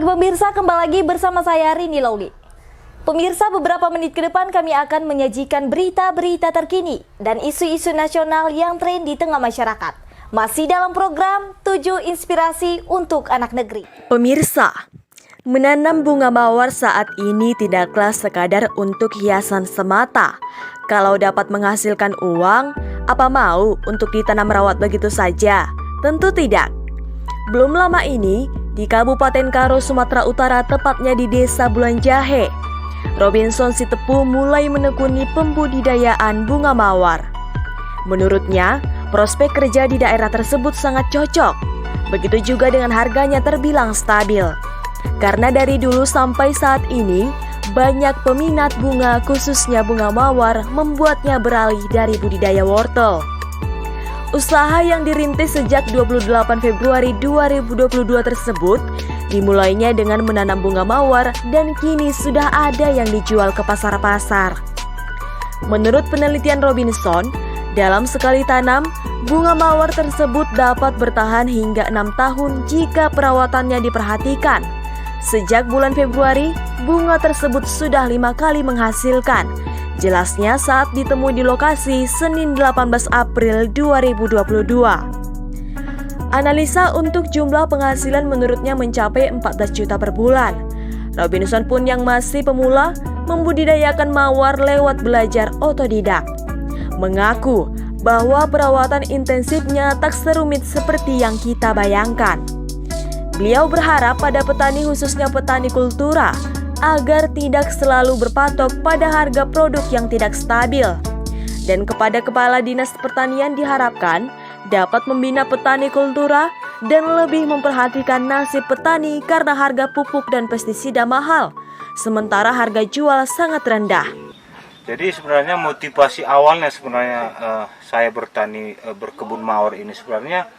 pagi pemirsa, kembali lagi bersama saya Rini Lauli. Pemirsa, beberapa menit ke depan kami akan menyajikan berita-berita terkini dan isu-isu nasional yang tren di tengah masyarakat. Masih dalam program 7 Inspirasi untuk Anak Negeri. Pemirsa, menanam bunga mawar saat ini tidaklah sekadar untuk hiasan semata. Kalau dapat menghasilkan uang, apa mau untuk ditanam rawat begitu saja? Tentu tidak. Belum lama ini, di Kabupaten Karo, Sumatera Utara, tepatnya di Desa Bulan Jahe, Robinson Sitepu mulai menekuni pembudidayaan bunga mawar. Menurutnya, prospek kerja di daerah tersebut sangat cocok. Begitu juga dengan harganya terbilang stabil. Karena dari dulu sampai saat ini, banyak peminat bunga khususnya bunga mawar membuatnya beralih dari budidaya wortel. Usaha yang dirintis sejak 28 Februari 2022 tersebut dimulainya dengan menanam bunga mawar dan kini sudah ada yang dijual ke pasar-pasar. Menurut penelitian Robinson, dalam sekali tanam, bunga mawar tersebut dapat bertahan hingga 6 tahun jika perawatannya diperhatikan. Sejak bulan Februari, bunga tersebut sudah 5 kali menghasilkan. Jelasnya saat ditemui di lokasi Senin 18 April 2022. Analisa untuk jumlah penghasilan menurutnya mencapai 14 juta per bulan. Robinson pun yang masih pemula membudidayakan mawar lewat belajar otodidak. Mengaku bahwa perawatan intensifnya tak serumit seperti yang kita bayangkan. Beliau berharap pada petani khususnya petani kultura agar tidak selalu berpatok pada harga produk yang tidak stabil. Dan kepada Kepala Dinas Pertanian diharapkan dapat membina petani kultura dan lebih memperhatikan nasib petani karena harga pupuk dan pestisida mahal, sementara harga jual sangat rendah. Jadi sebenarnya motivasi awalnya saya berkebun mawar ini sebenarnya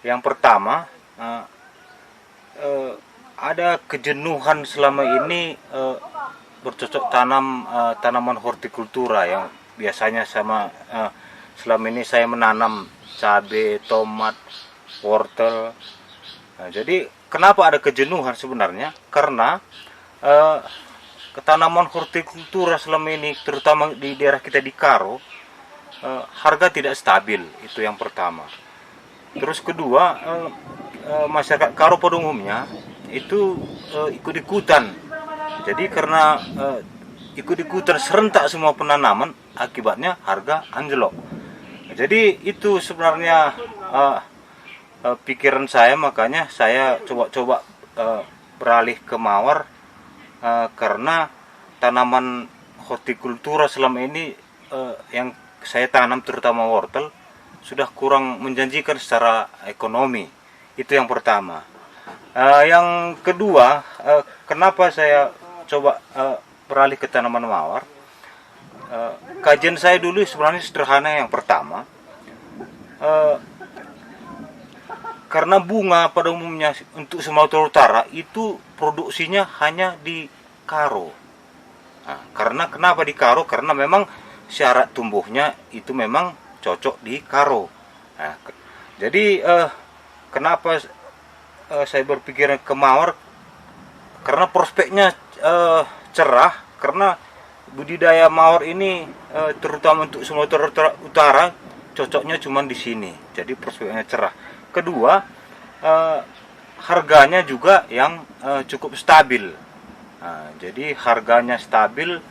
yang pertama ada kejenuhan selama ini bercocok tanam tanaman hortikultura yang biasanya selama ini saya menanam cabai, tomat, wortel. Nah, jadi kenapa ada kejenuhan sebenarnya? Karena tanaman hortikultura selama ini terutama di daerah kita di Karo harga tidak stabil, itu yang pertama. Terus kedua, masyarakat Karo pada umumnya itu ikut-ikutan. Jadi karena ikut-ikutan serentak semua penanaman, akibatnya harga anjlok. Jadi itu sebenarnya pikiran saya, makanya saya coba-coba beralih ke mawar karena tanaman hortikultura selama ini yang saya tanam terutama wortel sudah kurang menjanjikan secara ekonomi. Itu yang pertama. Yang kedua, kenapa saya coba beralih ke tanaman mawar? Kajian saya dulu sebenarnya sederhana. Yang pertama, karena bunga pada umumnya untuk Sumatera Utara itu produksinya hanya di Karo. Nah, karena kenapa di Karo? Karena memang syarat tumbuhnya itu memang cocok di Karo. Nah, jadi kenapa saya berpikir ke mawar? Karena prospeknya cerah, karena budidaya mawar ini terutama untuk Sumatera Utara cocoknya cuma di sini. Jadi prospeknya cerah. Kedua, harganya juga yang cukup stabil. Nah, jadi harganya stabil,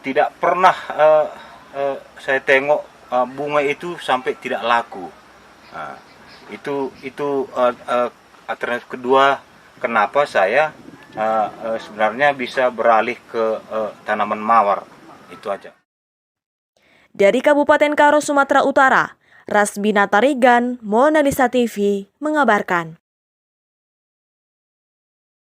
tidak pernah saya tengok bunga itu sampai tidak laku. Nah, itu alternatif kedua kenapa saya sebenarnya bisa beralih ke tanaman mawar. Itu aja. Dari Kabupaten Karo, Sumatera Utara, Rasbina Tarigan, Mona Lisa TV mengabarkan.